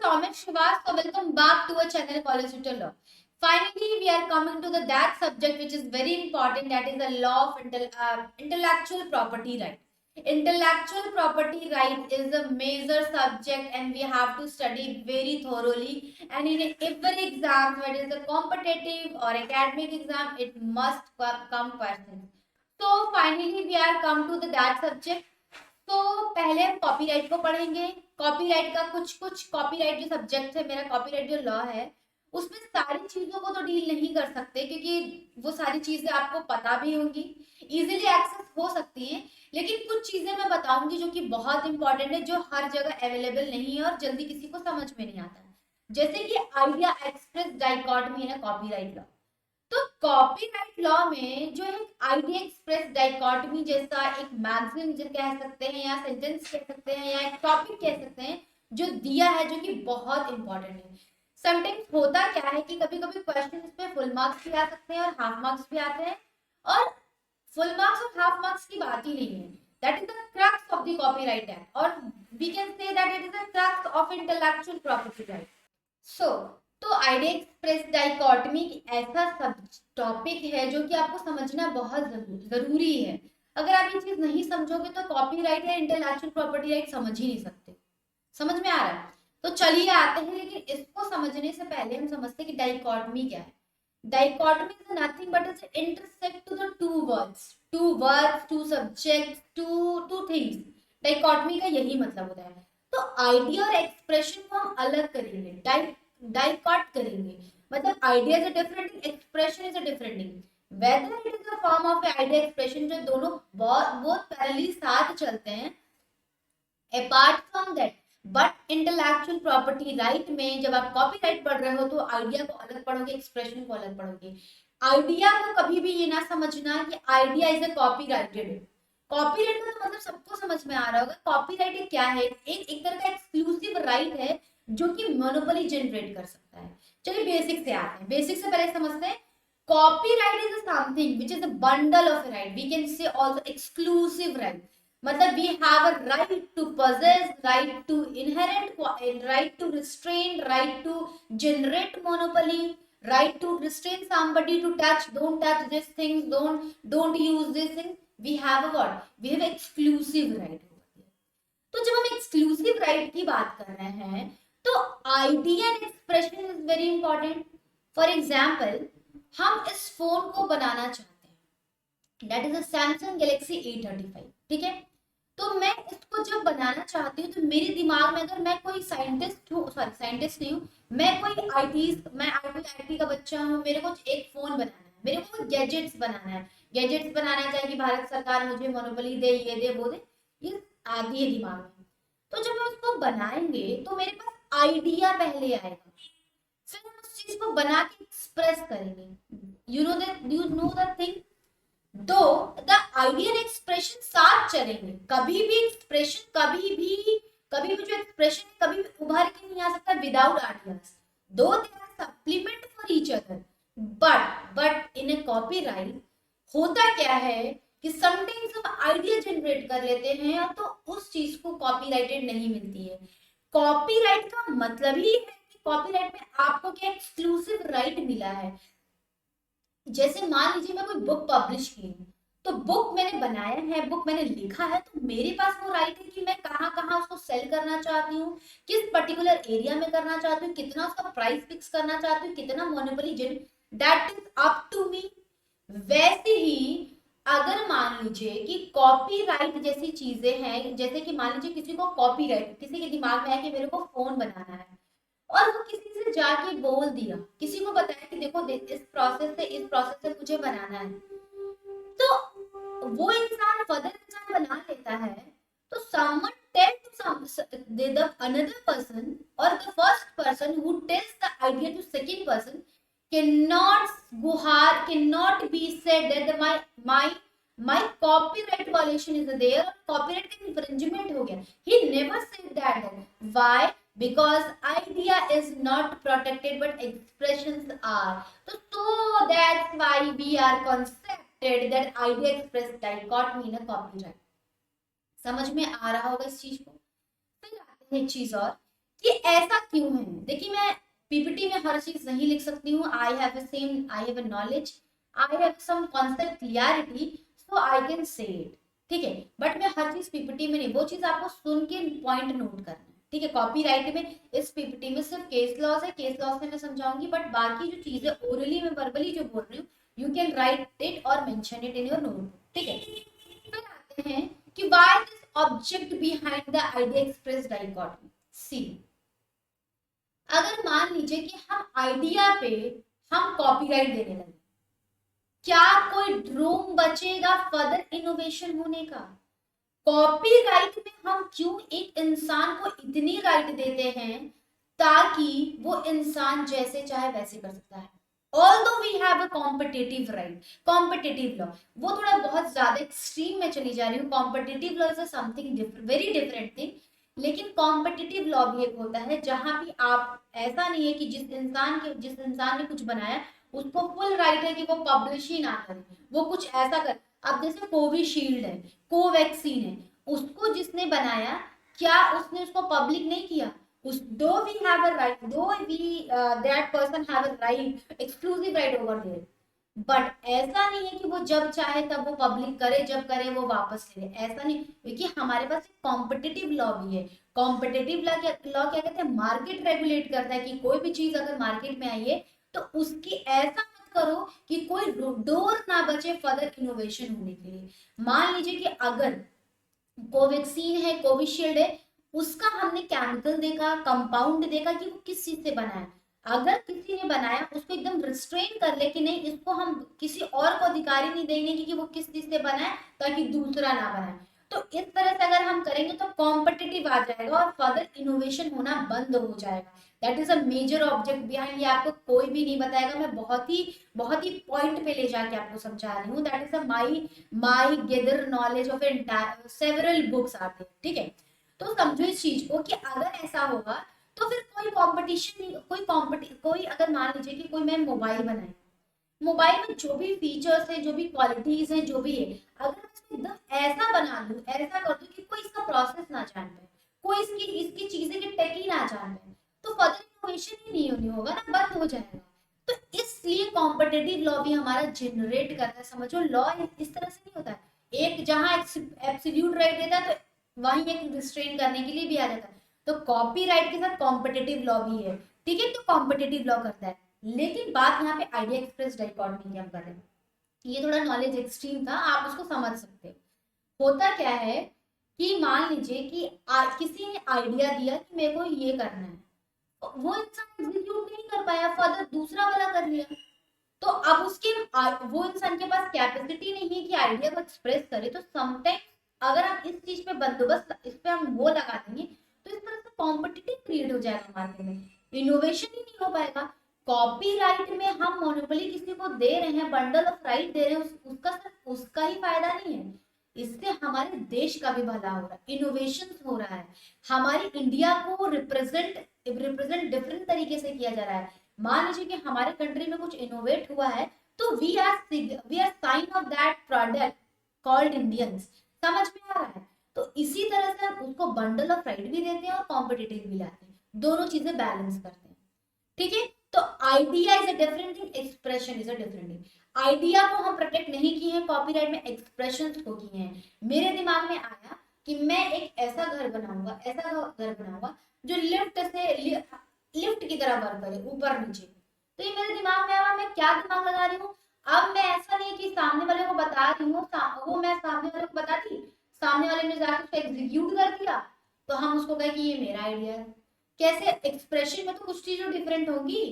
Soumya Srivastava. Welcome back to our channel College Tutor Law. Finally, we are coming to that subject which is very important, that is the law of intellectual property right. Intellectual property right is a major subject and we have to study very thoroughly. And in every exam, whether it is a competitive or academic exam, it must come questions. So finally, we are come to that subject. तो पहले हम copyright को पढ़ेंगे। Copyright का कुछ copyright जो subject है, मेरा कॉपीराइट जो लॉ है, उसमें सारी चीजों को तो डील नहीं कर सकते क्योंकि वो सारी चीजें आपको पता भी होंगी, इजीली एक्सेस हो सकती हैं, लेकिन कुछ चीजें मैं बताऊंगी जो कि बहुत इंपॉर्टेंट है, जो हर जगह अवेलेबल नहीं है और जल्दी किसी को समझ में नहीं आता है। जैसे कि आइडिया एक्सप्रेस डाइकॉटमी है कॉपीराइट लॉ। तो कॉपीराइट लॉ में जो एक आइडिया एक्सप्रेस डाइकॉटमी जैसा एक मैगजीन जो कह सकते हैं या सेंटेंस कह सकते हैं या एक टॉपिक कह सकते हैं जो दिया है, जो कि बहुत इंपॉर्टेंट है। समटाइम्स होता क्या है कि कभी कभी क्वेश्चन पे फुल मार्क्स भी आ सकते हैं और हाफ मार्क्स भी आते हैं, और फुल मार्क्स और हाफ मार्क्स की बात ही नहीं है। That is the crux of the copyright act, और we can say that it is the crux of intellectual property right. So तो आइडिया एक्सप्रेस डाइकॉटमी ऐसा सब टॉपिक है जो कि आपको समझना बहुत जरूरी है। अगर आप ये चीज नहीं समझोगे तो कॉपीराइट या इंटेलेक्चुअल प्रॉपर्टी राइट समझ ही नहीं सकते। समझ में आ रहा है? तो चलिए आते हैं, लेकिन इसको समझने से पहले हम समझते हैं कि डाइकॉटमी क्या है। Dichotomy is nothing but it's intersect to the two words, two subjects, two things. Dichotomy का यही मतलब होता है। तो आइडिया और एक्सप्रेशन को हम अलग करेंगे, डाइकॉट करेंगे। मतलब idea is a different thing, expression is a different thing. Whether it is a form of idea expression, जो दोनों बहुत पैरेलली साथ चलते हैं। Apart from that, but intellectual property right में जब आप कॉपीराइट पढ़ रहे हो तो आइडिया को अलग पढ़ोगे, एक्सप्रेशन को अलग पढ़ोगे। आइडिया को कभी भी ये ना समझना कि idea is a copyrighted. Copyright का तो मतलब सबको समझ में आ रहा होगा। कॉपीराइट क्या है? एक तरह का एक्सक्लूसिव राइट है जो कि मोनोपोली जनरेट कर सकता है। चलिए बेसिक से आते हैं, बेसिक से पहले समझते हैं। Copyright is something which is a bundle of right, we can say also exclusive right. मतलब we have a right to possess, right to inherit, right to restrain, right to generate monopoly, right to restrain somebody to touch, don't touch these things, don't use these things. We have a what? We have exclusive right. तो जब हम exclusive right की बात कर रहे हैं तो idea and expression is very important. For example, हम इस फोन को बनाना चाहते हैं, that is a Samsung Galaxy A35, ठीक है। तो मैं इसको जब बनाना चाहती हूँ तो मेरे दिमाग में, अगर मैं कोई साइंटिस्ट हूँ, सॉरी साइंटिस्ट नहीं हूँ, मैं कोई आईटी का बच्चा हूँ, मेरे को एक फोन बनाना है, मेरे को गैजेट्स बनाना है, गैजेट्स बनाना चाहिए कि भारत सरकार मुझे मोनोपोली दे, ये दे, वो दे, ये आती है दिमाग में। तो जब हम उसको बनाएंगे तो मेरे पास आइडिया पहले आएगा, फिर हम उस चीज को बना के एक्सप्रेस करेंगे। यू नो द थिंग, दो द आइडिया एंड एक्सप्रेशन साथ चलेंगे। कभी भी एक्सप्रेशन, कभी भी जो एक्सप्रेशन है कभी भी उभर के नहीं आ सकता without ideas. Though they are supplement for each other, but in a copyright होता क्या है कि समटाइम्स हम आइडिया जनरेट कर लेते हैं तो उस चीज को कॉपीराइटेड नहीं मिलती है। कॉपीराइट का मतलब ही है कि कॉपीराइट में आपको क्या एक्सक्लूसिव राइट मिला है। जैसे मान लीजिए मैं कोई बुक पब्लिश की हूँ, तो बुक मैंने बनाया है, बुक मैंने लिखा है, तो मेरे पास वो राइट है कि मैं कहाँ कहाँ उसको सेल करना चाहती हूँ, किस पर्टिकुलर एरिया में करना चाहती हूँ, कितना उसका प्राइस फिक्स करना चाहती हूँ, कितना monopoly gain, that is up to me. वैसे ही अगर मान लीजिए कि कॉपीराइट जैसी चीजें हैं, जैसे कि मान लीजिए किसी को कॉपीराइट, किसी के दिमाग में है कि मेरे को फोन बनाना है और वो किसी से जाके बोल दिया, किसी को बताया कि देखो इस प्रोसेस से मुझे बनाना है, तो वो इंसान फर्दर इंसान बना लेता है। तो someone tell to the another person, or the first person who tells the idea to second person cannot be said that my copyright violation is there, copyright का infringement हो गया। He never said that. Why? Because idea is not protected but expressions are. So that's why we are concepted that idea express dichotomy in a copyright. समझ में आ रहा होगा इस चीज को। फिर आते हैं एक चीज और कि ऐसा क्यों है। देखिए मैं पीपीटी में हर चीज नहीं लिख सकती हूँ, I have a knowledge, I have some concept clarity, so I can say it, ठीक है, बट मैं हर चीज पीपीटी में नहीं, वो चीज आपको सुन के पॉइंट नोट करना है, ठीक है। कॉपीराइट में इस पीपीटी में सिर्फ केस लॉज है, केस लॉज से मैं समझाऊंगी, बट बाकी जो चीजें ओरली में वर्बली जो बोल रही हूँ, यू कैन राइट इट और mention it in your notebook, ठीक है। फिर आते हैं कि why this object behind the idea express dichotomy. See, अगर मान लीजिए कि हम आइडिया पे हम कॉपीराइट देने लगे, क्या कोई रूम बचेगा फर्दर इनोवेशन होने का। कॉपीराइट में हम क्यों एक इंसान को इतनी राइट देते हैं ताकि वो इंसान जैसे चाहे वैसे कर सकता है। Although we have a competitive right, competitive law, वो थोड़ा बहुत ज्यादा एक्सट्रीम में चली जा रही हूँ। Competitive law is something very different thing, लेकिन कॉम्पिटिटिव लॉ भी एक होता है जहां भी आप, ऐसा नहीं है कि जिस इंसान ने कुछ बनाया उसको फुल राइट है कि वो पब्लिश ही ना करे, वो कुछ ऐसा कर। अब जैसे कोविशील्ड है, कोवैक्सीन है, उसको जिसने बनाया, क्या उसने उसको पब्लिक नहीं किया। उस though we have a right, though we that person have a right, exclusive right over there, but ऐसा नहीं है कि वो जब चाहे तब वो पब्लिक करे, जब करे वो वापस ले, ऐसा नहीं, क्योंकि हमारे पास एक कॉम्पिटिटिव लॉ भी है। कॉम्पिटिटिव लॉ क्या कहते हैं, मार्केट रेगुलेट करता है कि कोई भी चीज अगर मार्केट में आई है तो उसकी ऐसा मत करो कि कोई डोर ना बचे फर्दर इनोवेशन होने के लिए। मान लीजिए कि अगर कोवैक्सीन है, कोविशील्ड है, उसका हमने केमिकल देखा, कंपाउंड देखा कि वो किस चीज से बना है, अगर किसी ने बनाया उसको एकदम रिस्ट्रेन कर ले कि नहीं, इसको हम किसी और को अधिकार ही नहीं देंगे कि वो किस चीज से बना है ताकि दूसरा ना बनाए, तो इस तरह से अगर हम करेंगे तो कॉम्पिटिटिव आ जाएगा और फर्दर इनोवेशन होना बंद हो जाएगा। That is a major object behind, ये आपको कोई भी नहीं बताएगा, मैं बहुत ही पॉइंट पे ले जाके आपको समझा रही हूँ। That is a my gather knowledge of several books आते हैं, ठीक है। तो समझो इस चीज को कि अगर ऐसा होगा तो फिर कोई कंपटीशन नहीं, कोई अगर मान लीजिए कि कोई मैं मोबाइल बनाए, मोबाइल में जो भी फीचर्स है, जो भी क्वालिटीज है, जो भी है, अगर मैं इसको एकदम ऐसा बना दूं, ऐसा कर दूं कि कोई इसका प्रोसेस ना जान पाए, कोई इसकी इसकी चीजें की टेक ही ना जान पाए, तो फर्दर इनोवेशन ही नहीं होगा ना, बंद हो जाएगा। तो इसलिए कॉम्पिटिटिव लॉ भी हमारा जनरेट करता है। समझो लॉ इस तरह से नहीं होता है, एक जहां एब्सोल्यूट राइट देता है तो वहीं एक रिस्ट्रेन करने के लिए भी आ जाता है। तो कॉपीराइट के साथ कॉम्पिटिटिव लॉ भी है, ठीक है, तो कॉम्पिटिटिव लॉ करता है। लेकिन बात यहाँ पे आइडिया एक्सप्रेस डाइकोटमी की हम कर रहे हैं, ये थोड़ा नॉलेज एक्सट्रीम था, आप उसको समझ सकते हो। होता क्या है कि मान लीजिए कि किसी ने आइडिया दिया कि मेरे को ये करना है, वो इंसान एग्जीक्यूट नहीं कर पाया, फर्दर दूसरा वाला कर लिया, तो अब वो इंसान के पास कैपेसिटी नहीं है कि आइडिया को एक्सप्रेस करे। तो समटाइम अगर आप इस चीज पे बंदोबस्त, इस पे हम वो लगा देंगे तो इस तरह से कॉम्पिटिटिव क्रिएट हो जाएगा मार्केट में, इनोवेशन ही नहीं हो पाएगा। कॉपीराइट में हम मोनोपोली किसी को दे रहे हैं, बंडल ऑफ राइट दे रहे हैं, उसका सिर्फ उसका ही फायदा नहीं है, इससे हमारे देश का भी भला हो रहा है, इनोवेशन हो रहा है, हमारी इंडिया को रिप्रेजेंट डिफरेंट तरीके से किया जा रहा है। मान लीजिए कि हमारे कंट्री में कुछ इनोवेट हुआ है तो we are sign off that product called Indians, समझ में आ रहा है। तो इसी तरह से हम उसको बंडल ऑफ राइट भी देते हैं और कॉम्पिटिटिव भी लाते हैं, दोनों चीजें बैलेंस करते हैं, ठीक है। तो idea is a different thing, expression is a different thing. Idea को हम प्रोटेक्ट नहीं किए हैं, कॉपीराइट में एक्सप्रेशन को किए हैं। मेरे दिमाग में आया कि मैं एक ऐसा घर बनाऊंगा, ऐसा घर बनाऊंगा जो लिफ्ट की तरह वर्क करे, ऊपर नीचे, तो ये मेरे दिमाग में आया, मैं क्या दिमाग लगा रही हूँ। अब मैं ऐसा नहीं कि सामने वाले को बता रही हूँ, वो मैं सामने वाले को बता दी, सामने वाले ने जाकर उसको एग्जीक्यूट कर दिया, तो हम उसको कहे कि ये मेरा आइडिया है। कैसे, एक्सप्रेशन में तो कुछ चीजें डिफरेंट होंगी।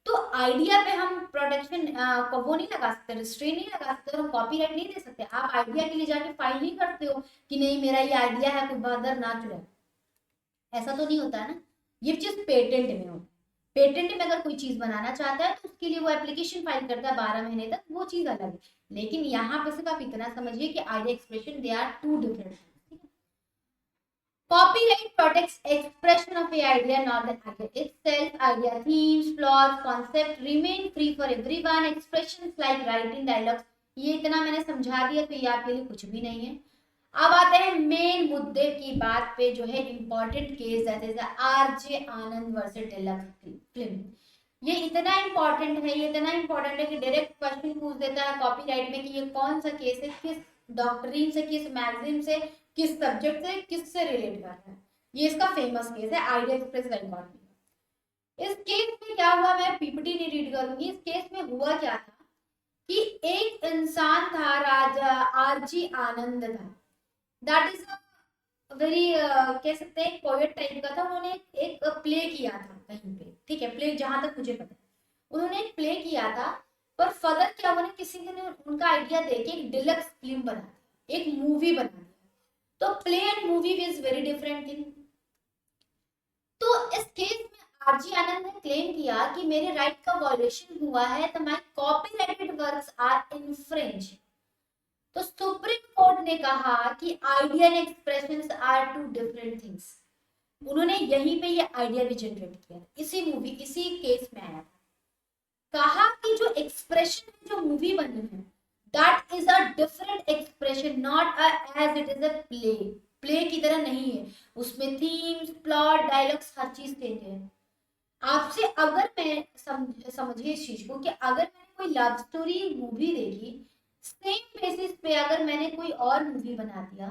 तो आइडिया पे हम प्रोटेक्शन को वो नहीं लगा सकते, रिस्ट्रेन नहीं लगा सकते, और हम कॉपीराइट नहीं दे सकते। आप आइडिया के लिए जाके फाइल नहीं करते हो कि नहीं मेरा ये आइडिया है, कोई अदर ना चुने, ऐसा तो नहीं होता है ना। ये चीज पेटेंट में होता है, पेटेंट में अगर कोई चीज बनाना चाहता है तो उसके लिए वो एप्लीकेशन फाइल करता है 12 महीने तक, वो चीज अलग है। लेकिन यहाँ पे सिर्फ आप इतना समझिए कि idea expression they are two different. Copyright protects expression of a idea, not the idea itself. Idea, themes, plots, concept remain free for everyone. Expressions like writing dialogues, ये इतना मैंने समझा दिया तो ये आपके लिए कुछ भी नहीं है। अब आते हैं मेन मुद्दे की बात पे, जो है इंपॉर्टेंट केस जैसे आरजे आनंद वर्सेस डिलक्स फिल्म। ये इतना इंपॉर्टेंट है, ये इतना इंपॉर्टेंट है कि डायरेक्ट क्वेश्चन पूछ देता है कॉपीराइट में कि ये कौन सा केस है, किस डॉक्ट्रिन से, किस मैगजीन से, किस सब्जेक्ट से, किससे रिलेट कर रहा है। ये इसका फेमस केस है, आइडिया एक्सप्रेस वेलकॉट। इस केस में क्या हुआ, मैं पीपीटी नहीं रीड करूंगी। इस केस में हुआ क्या था कि एक इंसान था, राजा आरजी आनंद था। दैट इज वेरी कह सकते हैं पोएट टाइप का था। उन्होंने एक प्ले किया था कहीं पे, ठीक है, प्ले जहां तक मुझे पता है उन्होंने एक प्ले किया था। पर फर्दर क्या, उन्होंने किसी ने उनका आइडिया देके एक डिलक्स फिल्म बना दिया, एक मूवी बना दिया। तो play and movie is very different thing. तो इस केस में आरजी आनंद ने क्लेम किया कि मेरे राइट का वायलेशन हुआ है, तो my copyrighted works are infringe. तो सुप्रीम कोर्ट ने कहा कि idea and expressions are two different things. उन्होंने यहीं पे ये आइडिया भी जनरेट किया, इसी मूवी, इसी केस में आया था। कहा कि जो एक्सप्रेशन है, जो मूवी बनी है, that is a different expression, not as it is a play. Play की तरह नहीं है, उसमें थीम्स, प्लॉट, डायलॉग्स, हर चीज चेंज है। आपसे अगर मैं समझिए इस चीज को कि अगर मैंने कोई लव स्टोरी मूवी देखी, सेम बेसिस पे अगर मैंने कोई और मूवी बना दिया,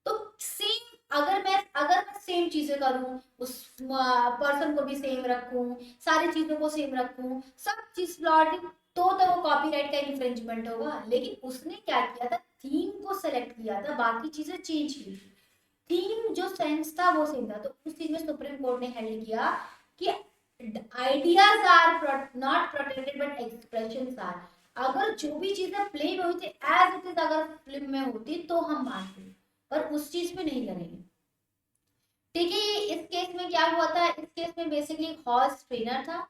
तो सेम, अगर मैं सेम चीजें करूं, उस पर्सन को भी सेम रखूं, सारी चीजों को सेम रखूं, सब चीज प्लॉट, तो वो कॉपीराइट का इन्फ्रिंजमेंट होगा। लेकिन उसने क्या किया था, थीम को सेलेक्ट किया था, बाकी चीजें चेंज की थी। थीम जो सेंस था वो सेम था। तो उस चीज में सुप्रीम कोर्ट ने हेल्ड किया कि ideas are not protected but expressions are. अगर जो भी चीजें प्ले में हुई थी एज इट इज अगर फिल्म में होती तो हम मानते, पर उस चीज पे नहीं करेंगे। ठीक है, इस केस में क्या हुआ था, इस केस में बेसिकली एक हॉर्स ट्रेनर था।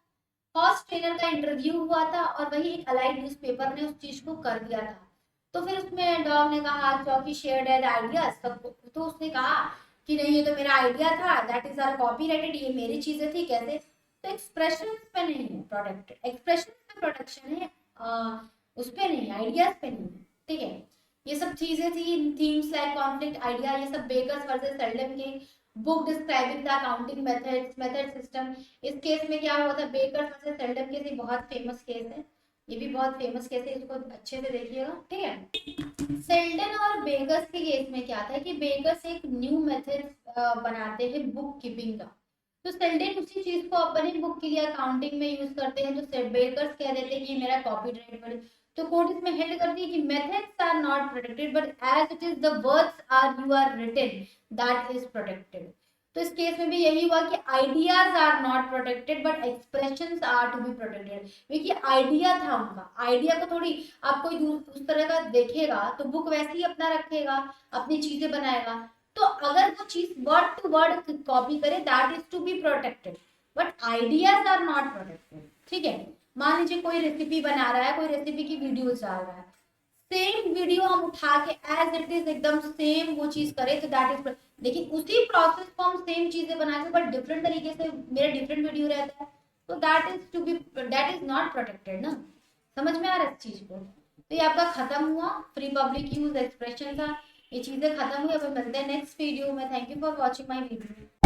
हॉर्स ट्रेनर का इंटरव्यू हुआ था और वही एक अलाइड न्यूज़पेपर ने उस चीज को कर दिया था। तो फिर उसमें डॉग ने कहा चौकी शेयर्ड एज आइडियाज, तो उसने कहा कि नहीं ये तो मेरा आइडिया था, दैट इज आर कॉपीराइटेड, ये मेरी चीजें थी। कैसे, तो एक्सप्रेशन पे नहीं है प्रोटेक्टेड, एक्सप्रेशन पे प्रोटेक्शन है, उस पे नहीं, आइडियाज पे नहीं है। ठीक है, ये सब चीजें थी, थीम्स लाइक कॉन्फ्लिक्ट आइडिया, ये सब बेकर्स वर्सेस सेल्डन की book describing the accounting method system. इस केस में क्या हुआ था, बेकर्स वर्सेस सेल्डन केस एक बहुत फेमस केस है, ये भी बहुत फेमस केस है, इसको अच्छे से देखिएगा। ठीक है, सेल्डन और बेकर्स के केस में क्या था कि बेकर्स एक न्यू मेथड बनाते हैं बुक कीपिंग का। तो सेल्डन उसी चीज को अपनी बुक के लिए अकाउंटिंग में यूज करते हैं, तो बेकर्स कह देते हैं कि मेरा कॉपीराइट। तो कोर्ट इसमें हेल्ड करती है कि methods are not protected but as it is the words are you are written that is protected. तो इस केस में भी यही हुआ कि ideas are not protected but expressions are to be protected. क्योंकि आइडिया था उनका, आइडिया को थोड़ी आप कोई उस तरह का देखेगा तो बुक वैसे ही अपना रखेगा, अपनी चीजें बनाएगा। तो अगर वो चीज वर्ड टू वर्ड कॉपी करे that is to be protected, but ideas are not protected. ठीक है, मान लीजिए कोई रेसिपी बना रहा है, कोई रेसिपी की वीडियो डाल रहा है, सेम वीडियो हम उठा के एज इट इज एकदम सेम वो चीज करें तो दैट इज, लेकिन उसी प्रोसेस को हम सेम चीजें बना के बट डिफरेंट तरीके से मेरा डिफरेंट वीडियो रहता है, तो that is to be, that is not protected ना। समझ में आ रहा है इस चीज को। तो ये आपका खत्म हुआ, फ्री पब्लिक यूज एक्सप्रेशन था, ये चीजें खत्म हुई। अब मिलते हैं नेक्स्ट वीडियो में। Thank you for watching my video.